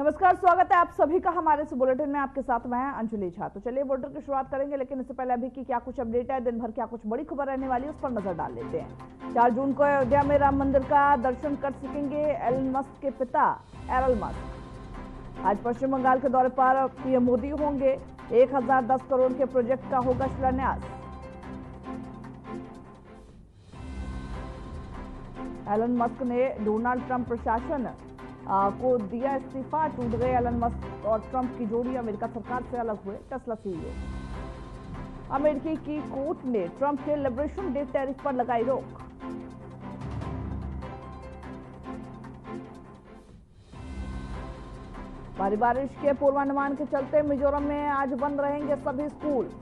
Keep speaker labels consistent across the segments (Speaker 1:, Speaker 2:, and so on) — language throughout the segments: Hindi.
Speaker 1: नमस्कार, स्वागत है आप सभी का हमारे इस बुलेटिन में। आपके साथ मैं अंजलि झा। तो चलिए बुलेटिन की शुरुआत करेंगे, लेकिन इससे पहले अभी की क्या कुछ अपडेट है, दिन भर क्या कुछ बड़ी खबर रहने वाली है, उस पर नजर डाल लेते हैं। 4 जून को अयोध्या में राम मंदिर का दर्शन कर सकेंगे एलन मस्क के पिता एरल मस्क। आज पश्चिम बंगाल के दौरे पर पीएम मोदी होंगे। 1010 करोड़ के प्रोजेक्ट का होगा शिलान्यास। एलन मस्क ने डोनाल्ड ट्रंप प्रशासन को दिया इस्तीफा। टूट गए एलन मस्क और ट्रंप की जोड़ी, अमेरिका सरकार से अलग हुए टेस्ला सीईओ। अमेरिकी की कोर्ट ने ट्रंप के लिबरेशन डे टैरिफ पर लगाई रोक। भारी बारिश के पूर्वानुमान के चलते मिजोरम में आज बंद रहेंगे सभी स्कूल।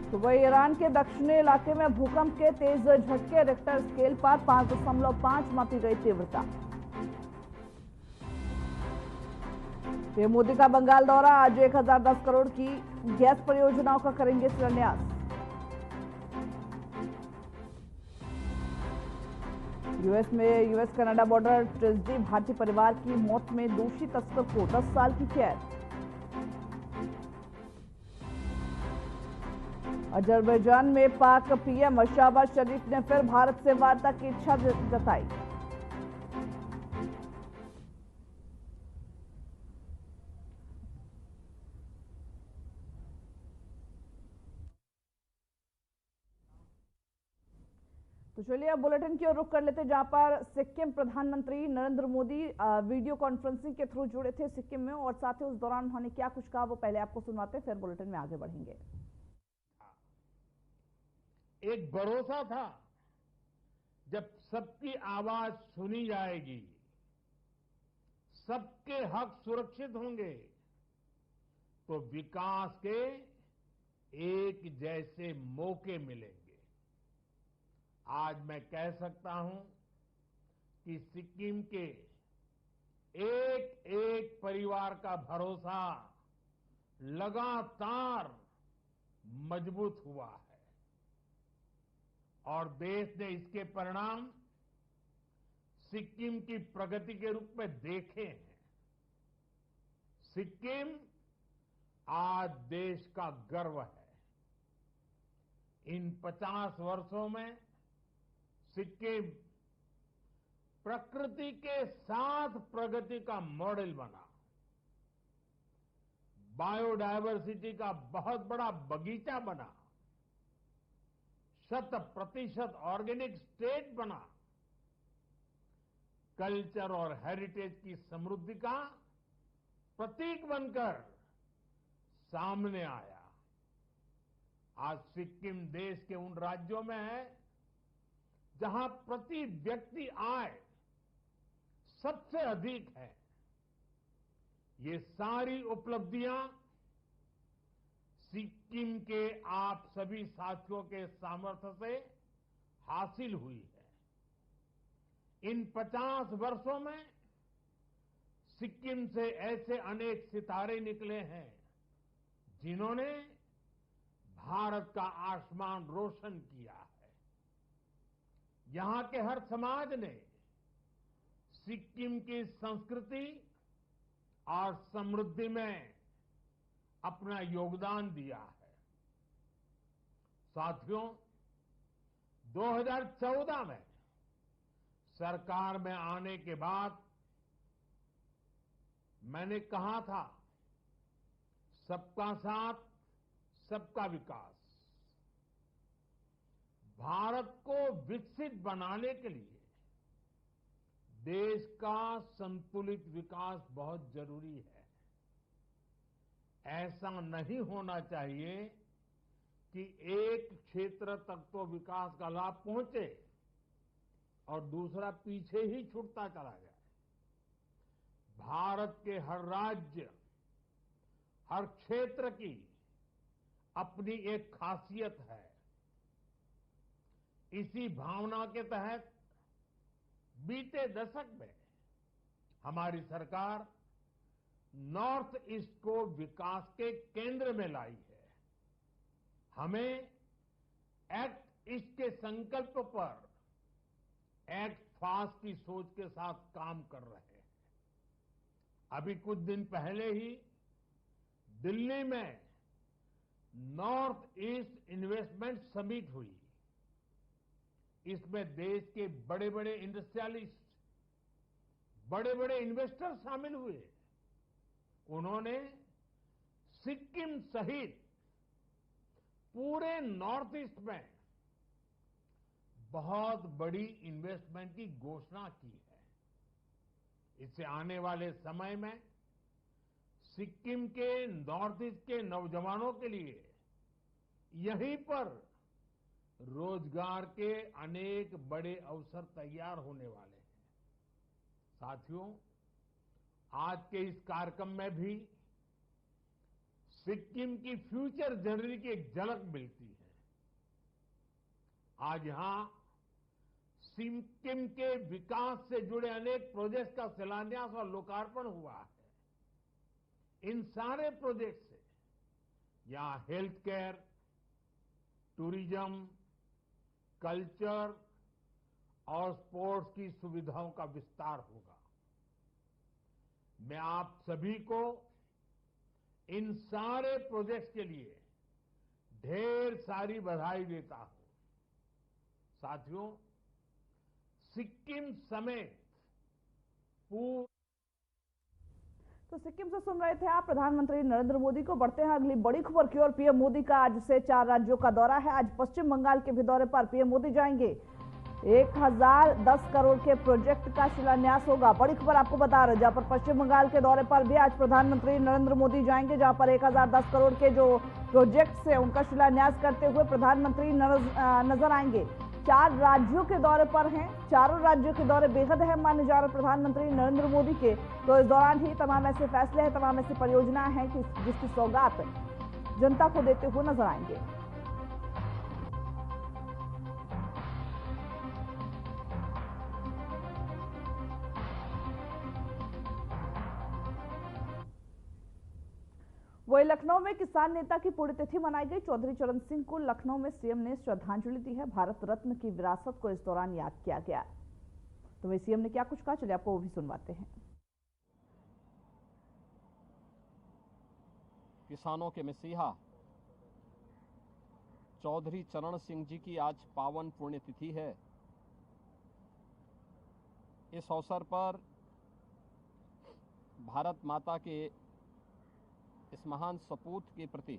Speaker 1: सुबह ईरान के दक्षिणी इलाके में भूकंप के तेज झटके, रिक्टर स्केल पर 5.5 मापी गई तीव्रता। पीएम मोदी का बंगाल दौरा, आज 1010 करोड़ की गैस परियोजनाओं का करेंगे शिलान्यास। यूएस में यूएस कनाडा बॉर्डर ट्रेजेडी, भारतीय परिवार की मौत में दोषी तस्कर को 10 साल की कैद। अजरबैजान में पाक पीएम शहबाज शरीफ ने फिर भारत से वार्ता की इच्छा जताई। तो चलिए अब बुलेटिन की ओर रुख कर लेते हैं, जहां पर सिक्किम प्रधानमंत्री नरेंद्र मोदी वीडियो कॉन्फ्रेंसिंग के थ्रू जुड़े थे सिक्किम में, और साथ ही उस दौरान उन्होंने क्या कुछ कहा वो पहले आपको सुनवाते हैं, फिर बुलेटिन में आगे बढ़ेंगे।
Speaker 2: एक भरोसा था, जब सबकी आवाज सुनी जाएगी, सबके हक सुरक्षित होंगे, तो विकास के एक जैसे मौके मिलेंगे। आज मैं कह सकता हूं कि सिक्किम के एक एक परिवार का भरोसा लगातार मजबूत हुआ है और देश ने इसके परिणाम सिक्किम की प्रगति के रूप में देखे हैं। सिक्किम आज देश का गर्व है। इन 50 वर्षों में सिक्किम प्रकृति के साथ प्रगति का मॉडल बना, बायोडायवर्सिटी का बहुत बड़ा बगीचा बना, 100% ऑर्गेनिक स्टेट बना, कल्चर और हेरिटेज की समृद्धि का प्रतीक बनकर सामने आया। आज सिक्किम देश के उन राज्यों में है जहां प्रति व्यक्ति आय सबसे अधिक है। ये सारी उपलब्धियां सिक्किम के आप सभी साथियों के सामर्थ्य से हासिल हुई है। इन 50 वर्षों में सिक्किम से ऐसे अनेक सितारे निकले हैं जिन्होंने भारत का आसमान रोशन किया है। यहां के हर समाज ने सिक्किम की संस्कृति और समृद्धि में अपना योगदान दिया है। साथियों, 2014 में सरकार में आने के बाद मैंने कहा था, सबका साथ सबका विकास। भारत को विकसित बनाने के लिए देश का संतुलित विकास बहुत जरूरी है। ऐसा नहीं होना चाहिए कि एक क्षेत्र तक तो विकास का लाभ पहुंचे और दूसरा पीछे ही छूटता चला जाए। भारत के हर राज्य, हर क्षेत्र की अपनी एक खासियत है। इसी भावना के तहत बीते दशक में हमारी सरकार नॉर्थ ईस्ट को विकास के केंद्र में लाई है। हमें एक्ट ईस्ट के संकल्प पर एक्ट फास्ट की सोच के साथ काम कर रहे हैं। अभी कुछ दिन पहले ही दिल्ली में नॉर्थ ईस्ट इन्वेस्टमेंट समिट हुई। इसमें देश के बड़े बड़े इंडस्ट्रियलिस्ट, बड़े बड़े इन्वेस्टर शामिल हुए। उन्होंने सिक्किम सहित पूरे नॉर्थ ईस्ट में बहुत बड़ी इन्वेस्टमेंट की घोषणा की है। इससे आने वाले समय में सिक्किम के नॉर्थ ईस्ट के नौजवानों के लिए यहीं पर रोजगार के अनेक बड़े अवसर तैयार होने वाले हैं। साथियों, आज के इस कार्यक्रम में भी सिक्किम की फ्यूचर जर्नी की एक झलक मिलती है। आज यहां सिक्किम के विकास से जुड़े अनेक प्रोजेक्ट्स का शिलान्यास और लोकार्पण हुआ है। इन सारे प्रोजेक्ट से यहां हेल्थ केयर, टूरिज्म, कल्चर और स्पोर्ट्स की सुविधाओं का विस्तार होगा। मैं आप सभी को इन सारे प्रोजेक्ट्स के लिए ढेर सारी बधाई देता हूं। साथियों, सिक्किम समेत
Speaker 1: तो सिक्किम से सुन रहे थे आप प्रधानमंत्री नरेंद्र मोदी को। बढ़ते हैं अगली बड़ी खबर की ओर। पीएम मोदी का आज से 4 राज्यों का दौरा है। आज पश्चिम बंगाल के भी दौरे पर पीएम मोदी जाएंगे। 1010 करोड़ के प्रोजेक्ट का शिलान्यास होगा। बड़ी खबर आपको बता रहे, जहां पर पश्चिम बंगाल के दौरे पर भी आज प्रधानमंत्री नरेंद्र मोदी जाएंगे, जहां पर 1010 करोड़ के जो प्रोजेक्ट्स है उनका शिलान्यास करते हुए प्रधानमंत्री नजर आएंगे। 4 राज्यों के दौरे पर हैं। चारों राज्यों के दौरे बेहद अहम माने जा रहे प्रधानमंत्री नरेंद्र मोदी के। तो इस दौरान ही तमाम ऐसे फैसले हैं, तमाम ऐसी परियोजना है कि जिसकी सौगात जनता को देते हुए नजर आएंगे। वही लखनऊ में किसान नेता की पुण्यतिथि मनाई गई। चौधरी चरण सिंह को लखनऊ में सीएम ने श्रद्धांजलि दी है। भारत रत्न की विरासत को इस दौरान याद किया गया। तो वही सीएम ने क्या कुछ कहा, चलिए आपको वो भी सुनवाते हैं।
Speaker 3: किसानों के मसीहा चौधरी चरण सिंह जी की आज पावन पुण्यतिथि है। इस अवसर पर भारत माता के इस महान सपूत के प्रति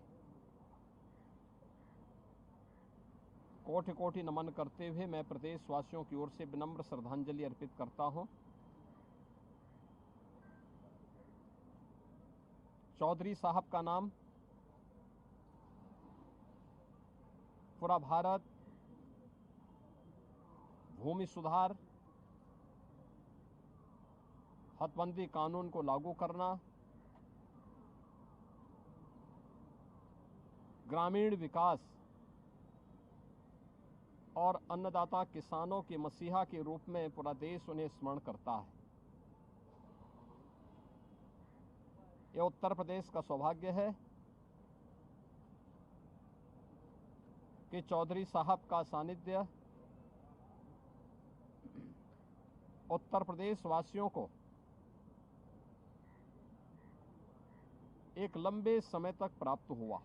Speaker 3: कोटि कोटि नमन करते हुए मैं प्रदेशवासियों की ओर से विनम्र श्रद्धांजलि अर्पित करता हूं। चौधरी साहब का नाम पूरा भारत भूमि सुधार, हदबंदी कानून को लागू करना, ग्रामीण विकास और अन्नदाता किसानों के मसीहा के रूप में पूरा देश उन्हें स्मरण करता है। यह उत्तर प्रदेश का सौभाग्य है कि चौधरी साहब का सानिध्य उत्तर प्रदेश वासियों को एक लंबे समय तक प्राप्त हुआ।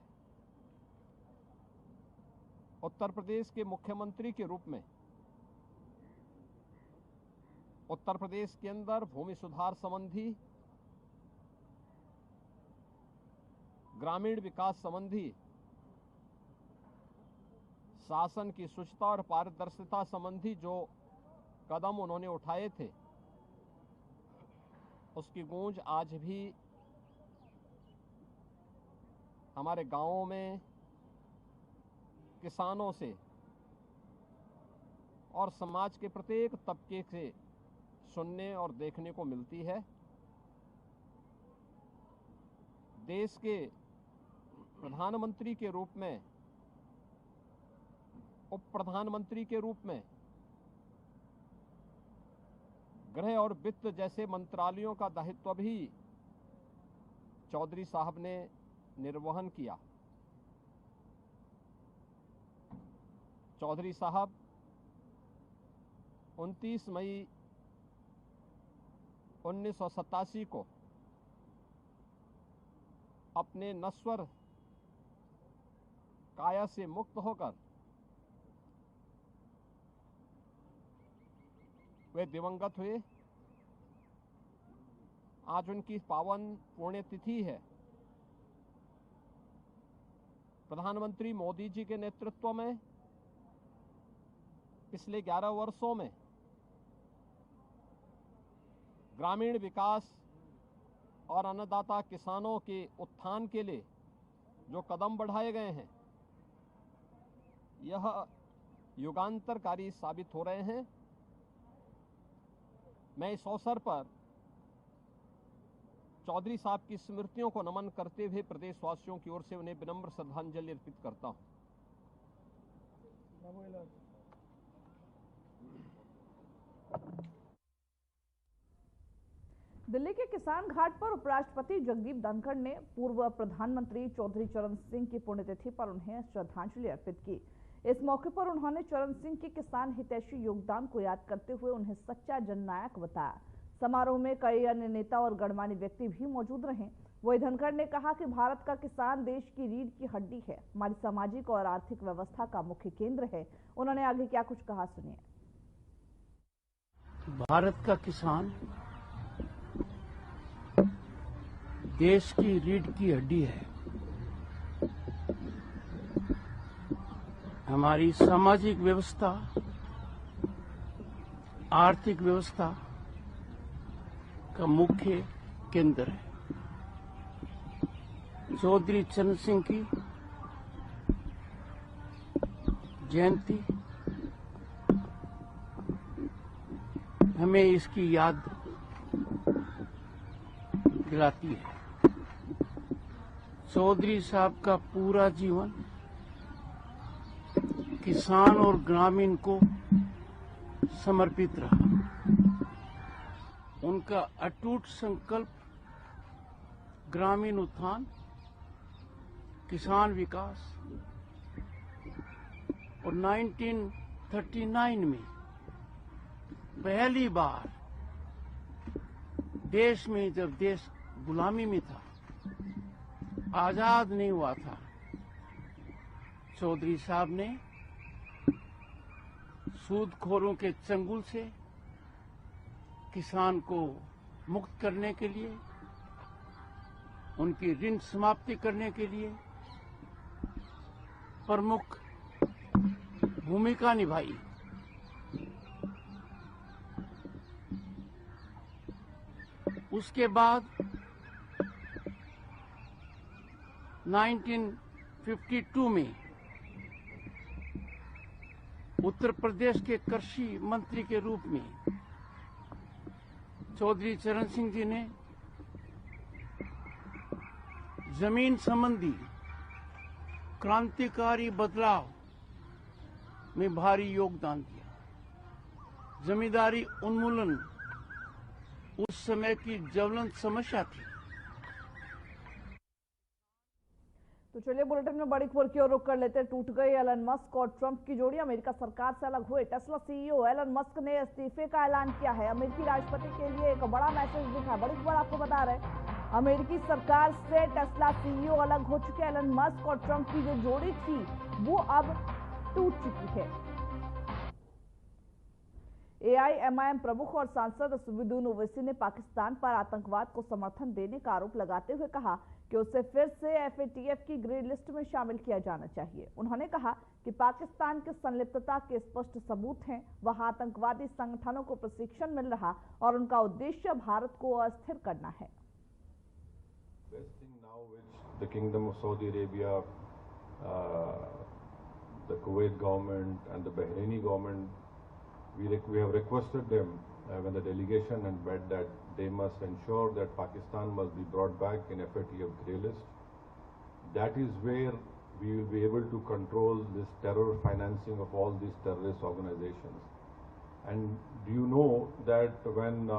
Speaker 3: उत्तर प्रदेश के मुख्यमंत्री के रूप में उत्तर प्रदेश के अंदर भूमि सुधार संबंधी, ग्रामीण विकास संबंधी, शासन की शुचिता और पारदर्शिता संबंधी जो कदम उन्होंने उठाए थे, उसकी गूंज आज भी हमारे गांवों में किसानों से और समाज के प्रत्येक तबके से सुनने और देखने को मिलती है। देश के प्रधानमंत्री के रूप में, उप प्रधानमंत्री के रूप में, गृह और वित्त जैसे मंत्रालयों का दायित्व भी चौधरी साहब ने निर्वहन किया। चौधरी साहब 29 मई 1987 को अपने नश्वर काया से मुक्त होकर वे दिवंगत हुए। आज उनकी पावन पुण्यतिथि है। प्रधानमंत्री मोदी जी के नेतृत्व में पिछले 11 वर्षों में ग्रामीण विकास और अन्नदाता किसानों के उत्थान के लिए जो कदम बढ़ाए गए हैं, यह युगांतरकारी साबित हो रहे हैं। मैं इस अवसर पर चौधरी साहब की स्मृतियों को नमन करते हुए प्रदेशवासियों की ओर से उन्हें विनम्र श्रद्धांजलि अर्पित करता हूं।
Speaker 1: दिल्ली के किसान घाट पर उपराष्ट्रपति जगदीप धनखड़ ने पूर्व प्रधानमंत्री चौधरी चरण सिंह की पुण्यतिथि पर उन्हें श्रद्धांजलि अर्पित की। इस मौके पर उन्होंने चरण सिंह के किसान हितैषी योगदान को याद करते हुए उन्हें सच्चा जननायक बताया। समारोह में कई अन्य नेता और गणमान्य व्यक्ति भी मौजूद रहे। वही धनखड़ ने कहा कि भारत का किसान देश की रीढ़ की हड्डी है, हमारी सामाजिक और आर्थिक व्यवस्था का मुख्य केंद्र है। उन्होंने आगे क्या कुछ कहा, सुनिए।
Speaker 4: भारत का किसान देश की रीढ़ की हड्डी है। हमारी सामाजिक व्यवस्था, आर्थिक व्यवस्था का मुख्य केंद्र है। चौधरी चरण सिंह की जयंती हमें इसकी याद दिलाती है। चौधरी साहब का पूरा जीवन किसान और ग्रामीण को समर्पित रहा। उनका अटूट संकल्प ग्रामीण उत्थान, किसान विकास और 1939 में पहली बार देश में, जब देश गुलामी में था, आजाद नहीं हुआ था, चौधरी साहब ने सूदखोरों के चंगुल से किसान को मुक्त करने के लिए, उनकी ऋण समाप्ति करने के लिए प्रमुख भूमिका निभाई। उसके बाद 1952 में उत्तर प्रदेश के कृषि मंत्री के रूप में चौधरी चरण सिंह जी ने जमीन संबंधी क्रांतिकारी बदलाव में भारी योगदान दिया। जमींदारी उन्मूलन उस समय की ज्वलंत समस्या थी।
Speaker 1: तो चलिए बुलेटिन में बड़ी खबर की ओर रुख कर लेते हैं। टूट गई एलन मस्क और ट्रंप की जोड़ी, अमेरिका सरकार से अलग हुए। टेस्ला सीईओ एलन मस्क ने इस्तीफे का ऐलान किया है। अमेरिकी राष्ट्रपति के लिए एक बड़ा मैसेज दिखा। बड़ी खबर आपको बता रहे हैं, अमेरिकी सरकार से टेस्ला सीईओ अलग हो चुके। एलन मस्क और ट्रंप की जो जोड़ी थी वो अब टूट चुकी है। एआईएमआईएम प्रमुख और सांसद असदुद्दीन ओवैसी ने पाकिस्तान पर आतंकवाद को समर्थन देने का आरोप लगाते हुए कहा कि उसे फिर से एफएटीएफ की ग्रे लिस्ट में शामिल किया जाना चाहिए। उन्होंने कहा कि पाकिस्तान की संलिप्तता के स्पष्ट सबूत हैं। वहां आतंकवादी संगठनों को प्रशिक्षण मिल रहा और उनका उद्देश्य भारत को अस्थिर करना है।
Speaker 5: The Kingdom of Saudi Arabia, the Kuwait government and the Bahraini government, we have requested them when the delegation and met that they must ensure that Pakistan must be brought back in FATF grey list. That is where we will be able to control this terror financing of all these terrorist organizations. And do you know that when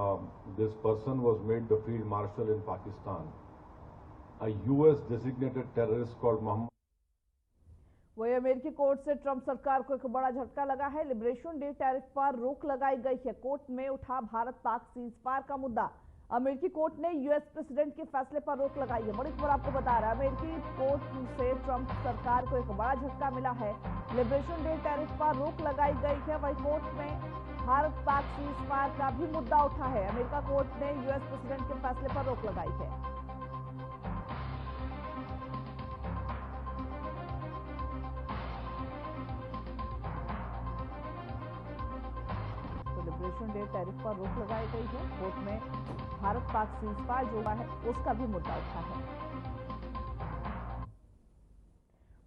Speaker 5: this person was made the field marshal in Pakistan, a US designated terrorist called Mohammed
Speaker 1: वही अमेरिकी कोर्ट से ट्रंप सरकार को एक बड़ा झटका लगा है। लिबरेशन डे टैरिफ पर रोक लगाई गई है। कोर्ट में उठा भारत पाक सीज फायर का मुद्दा। अमेरिकी कोर्ट ने यूएस प्रेसिडेंट के फैसले पर रोक लगाई है। बड़ी खबर आपको बता रहा है, अमेरिकी कोर्ट से ट्रंप सरकार को एक बड़ा झटका मिला है। लिबरेशन डे टैरिफ पर रोक लगाई गई है। वही कोर्ट में भारत पाक सीज फायर का भी मुद्दा उठा है। अमेरिका कोर्ट ने यूएस प्रेसिडेंट के फैसले पर रोक लगाई है। लिबरेशन डे टैरिफ पर रोक लगाई गई है। कोर्ट में भारत पाक सीज फायर जो है उसका भी मुद्दा उठा है।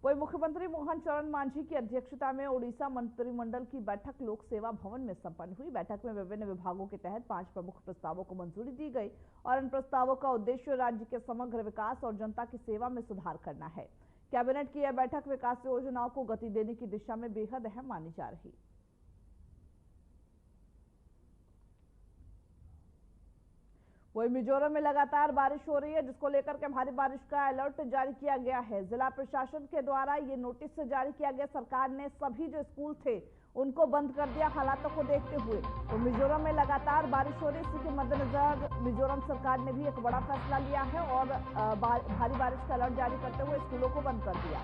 Speaker 1: वही मुख्यमंत्री मोहन चरण मांझी की अध्यक्षता में ओडिशा मंत्रिमंडल की बैठक लोक सेवा भवन में संपन्न हुई। बैठक में विभिन्न विभागों के तहत 5 प्रमुख प्रस्तावों को मंजूरी दी गई और इन प्रस्तावों का उद्देश्य राज्य के समग्र विकास और जनता की सेवा में सुधार करना है। कैबिनेट की यह बैठक विकास योजनाओं को गति देने की दिशा में बेहद अहम मानी जा रही। वही मिजोरम में लगातार बारिश हो रही है, जिसको लेकर के भारी बारिश का अलर्ट जारी किया गया है। जिला प्रशासन के द्वारा ये नोटिस जारी किया गया। सरकार ने सभी जो स्कूल थे उनको बंद कर दिया हालातों को देखते हुए। तो मिजोरम में लगातार बारिश हो रही है, इसी के मद्देनजर मिजोरम सरकार ने भी एक बड़ा फैसला लिया है और भारी बारिश का अलर्ट जारी करते हुए स्कूलों को बंद कर दिया।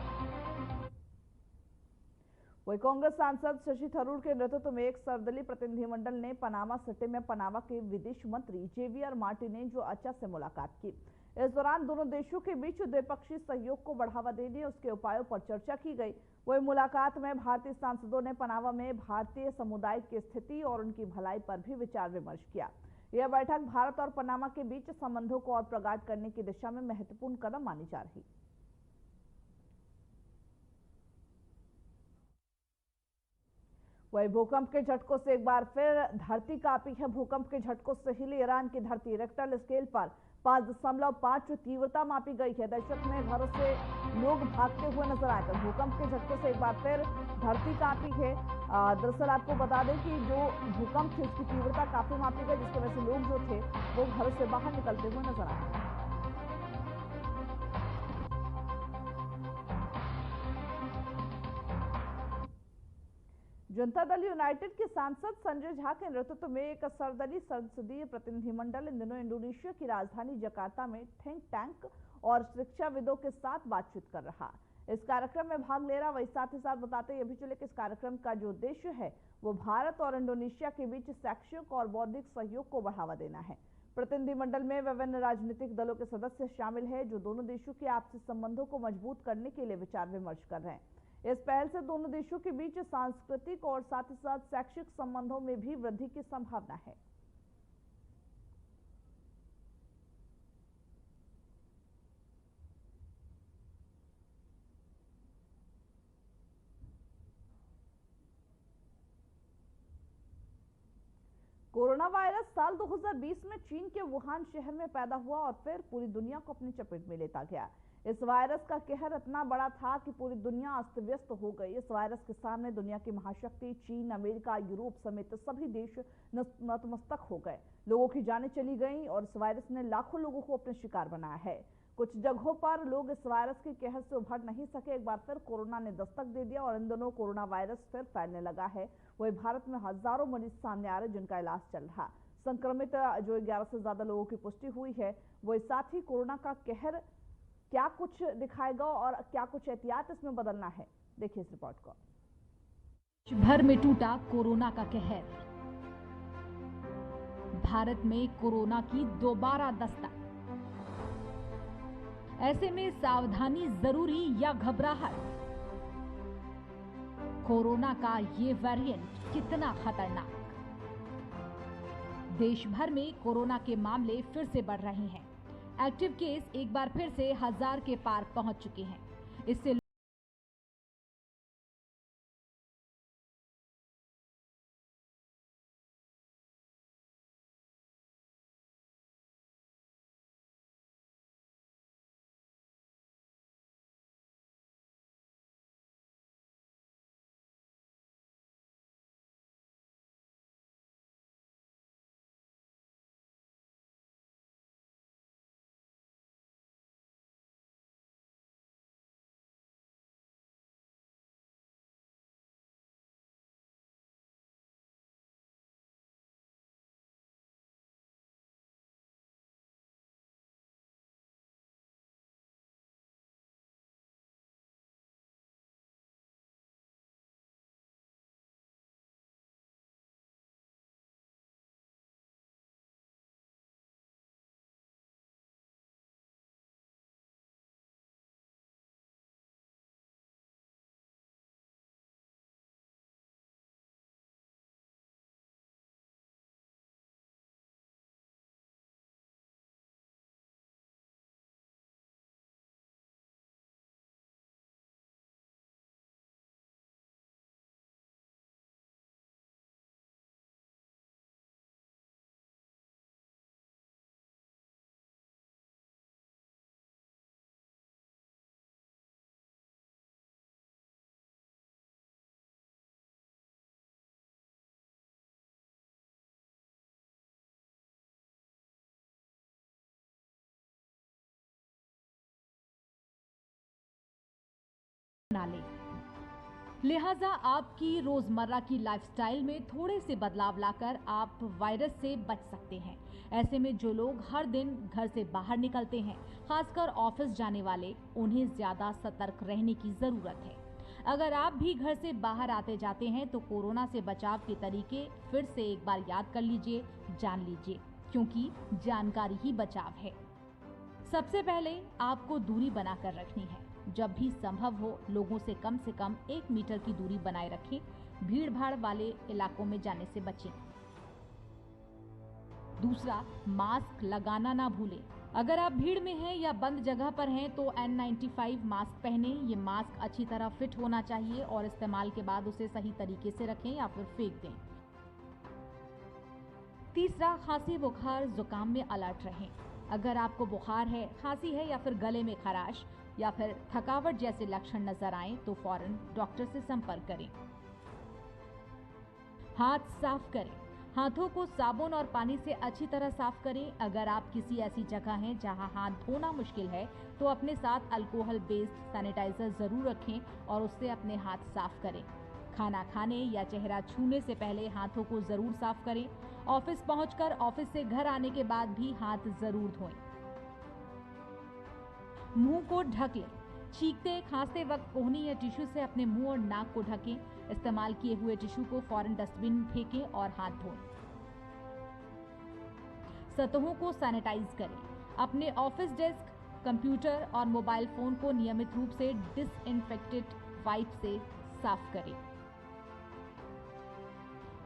Speaker 1: वही कांग्रेस सांसद शशि थरूर के नेतृत्व में एक सर्वदलीय प्रतिनिधिमंडल ने पनामा सिटी में पनामा के विदेश मंत्री जेवियर मार्टिनेज अचा से मुलाकात की। इस दौरान दोनों देशों के बीच द्विपक्षीय सहयोग को बढ़ावा देने उसके उपायों पर चर्चा की गई। वही मुलाकात में भारतीय सांसदों ने पनामा में भारतीय समुदाय की स्थिति और उनकी भलाई पर भी विचार विमर्श किया। यह बैठक भारत और पनामा के बीच संबंधों को और प्रगाढ़ करने की दिशा में महत्वपूर्ण कदम मानी जा रही। वही भूकंप के झटकों से एक बार फिर धरती कांपी है। भूकंप के झटकों से हिली ईरान की धरती। रिक्टर स्केल पर 5.5 तीव्रता मापी गई है। दहशत में घरों से लोग भागते हुए नजर आए। भूकंप के झटकों से एक बार फिर धरती कांपी है। दरअसल आपको बता दें कि जो भूकंप थी उसकी तीव्रता काफी मापी गई, जिसकी वजह से लोग जो थे वो घरों से बाहर निकलते हुए नजर आए। जनता दल यूनाइटेड के सांसद संजय झा के नेतृत्व में एक सर्वदलीय संसदीय प्रतिनिधिमंडल इन दिनों इंडोनेशिया की राजधानी जकार्ता में थिंक टैंक और शिक्षाविदों के साथ बातचीत कर रहा। इस कार्यक्रम में भाग ले रहा। वही साथ ही साथ बताते ये भी चले कि इस कार्यक्रम का जो उद्देश्य है वो भारत और इंडोनेशिया के बीच शैक्षिक और बौद्धिक सहयोग को बढ़ावा देना है। प्रतिनिधिमंडल में विभिन्न राजनीतिक दलों के सदस्य शामिल है जो दोनों देशों के आपसी संबंधों को मजबूत करने के लिए विचार विमर्श कर रहे हैं। इस पहल से दोनों देशों के बीच सांस्कृतिक और साथ ही साथ शैक्षिक संबंधों में भी वृद्धि की संभावना है। कोरोना वायरस साल 2020 में चीन के वुहान शहर में पैदा हुआ और फिर पूरी दुनिया को अपनी चपेट में लेता गया। इस वायरस का कहर इतना बड़ा था कि पूरी दुनिया अस्त व्यस्त हो गई। इस वायरस के सामने दुनिया की महाशक्ति चीन, अमेरिका, यूरोप समेत सभी देश नतमस्तक हो गए। लोगों की जानें चली गईं और इस वायरस ने लाखों लोगों को अपने शिकार बनाया है। कुछ जगहों पर लोग इस वायरस के कहर से उभर नहीं सके। एक बार फिर कोरोना ने दस्तक दे दिया और इन दोनों कोरोना वायरस फिर फैलने लगा है। वही भारत में हजारों मरीज सामने आ रहे जिनका इलाज चल रहा। संक्रमित जो 11 से ज्यादा लोगों की पुष्टि हुई है। वही साथ ही कोरोना का कहर क्या कुछ दिखाएगा और क्या कुछ एहतियात इसमें बदलना है, देखिए इस रिपोर्ट को।
Speaker 6: भर में टूटा कोरोना का कहर। भारत में कोरोना की दोबारा दस्तक। ऐसे में सावधानी जरूरी या घबराहट? कोरोना का ये वेरिएंट कितना खतरनाक? देश भर में कोरोना के मामले फिर से बढ़ रहे हैं। एक्टिव केस एक बार फिर से 1000 के पार पहुंच चुके हैं। इससे अपना लें। लिहाजा आपकी रोजमर्रा की लाइफस्टाइल में थोड़े से बदलाव लाकर आप वायरस से बच सकते हैं। ऐसे में जो लोग हर दिन घर से बाहर निकलते हैं, खासकर ऑफिस जाने वाले, उन्हें ज्यादा सतर्क रहने की जरूरत है। अगर आप भी घर से बाहर आते जाते हैं तो कोरोना से बचाव के तरीके फिर से एक बार याद कर लीजिए, जान लीजिए, क्योंकि जानकारी ही बचाव है। सबसे पहले आपको दूरी बनाकर रखनी है। जब भी संभव हो लोगों से कम 1 मीटर की दूरी बनाए रखें। भीड़ भाड़ वाले इलाकों में जाने से बचें। दूसरा, मास्क लगाना ना भूलें। अगर आप भीड़ में हैं या बंद जगह पर हैं तो N95 मास्क पहनें। ये मास्क अच्छी तरह फिट होना चाहिए और इस्तेमाल के बाद उसे सही तरीके से रखें या फिर फेंक दें। तीसरा, खांसी, बुखार, जुकाम में अलर्ट रहें। अगर आपको बुखार है, खांसी है या फिर गले में खराश या फिर थकावट जैसे लक्षण नजर आए तो फौरन डॉक्टर से संपर्क करें। हाथ साफ करें। हाथों को साबुन और पानी से अच्छी तरह साफ करें। अगर आप किसी ऐसी जगह हैं जहां हाथ धोना मुश्किल है तो अपने साथ अल्कोहल बेस्ड सैनिटाइजर जरूर रखें और उससे अपने हाथ साफ करें। खाना खाने या चेहरा छूने से पहले हाथों को जरूर साफ करें। ऑफिस पहुंचकर ऑफिस से घर आने के बाद भी हाथ जरूर धोएं। मुंह को ढक लें। छींकते खांसते वक्त कोहनी या टिश्यू से अपने मुंह और नाक को ढकें। इस्तेमाल किए हुए टिश्यू को फौरन डस्टबिन में फेंकें और हाथ धोएं। सतहों को सैनिटाइज करें। अपने ऑफिस डेस्क, कंप्यूटर और मोबाइल फोन को नियमित रूप से डिसइंफेक्टेड वाइप से साफ करें।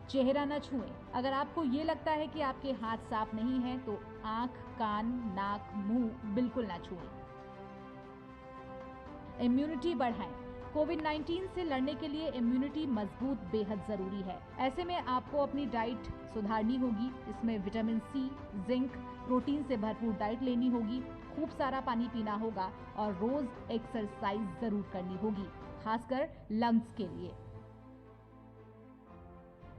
Speaker 6: चेहरा न छुएं। अगर आपको ये लगता है कि आपके हाथ साफ नहीं हैं तो आंख, कान, नाक, मुंह बिल्कुल न छुएं। इम्यूनिटी बढ़ाएं। कोविड-19 से लड़ने के लिए इम्यूनिटी मजबूत बेहद जरूरी है। ऐसे में आपको अपनी डाइट सुधारनी होगी। इसमें विटामिन सी, जिंक, प्रोटीन से भरपूर डाइट लेनी होगी, खूब सारा पानी पीना होगा और रोज एक्सरसाइज जरूर करनी होगी, खासकर लंग्स के लिए।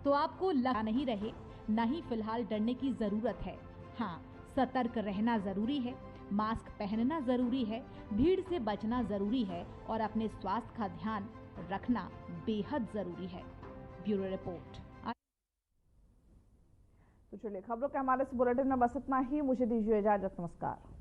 Speaker 6: तो आपको लगा नहीं रहे, न ही फिलहाल डरने की जरूरत है। हाँ, सतर्क रहना जरूरी है, मास्क पहनना जरूरी है, भीड़ से बचना जरूरी है और अपने स्वास्थ्य का ध्यान रखना बेहद जरूरी है। Bureau report.
Speaker 1: तो चलिए, खबरों के हमारे इस बुलेटिन में बस इतना ही। मुझे दीजिए इजाजत। नमस्कार।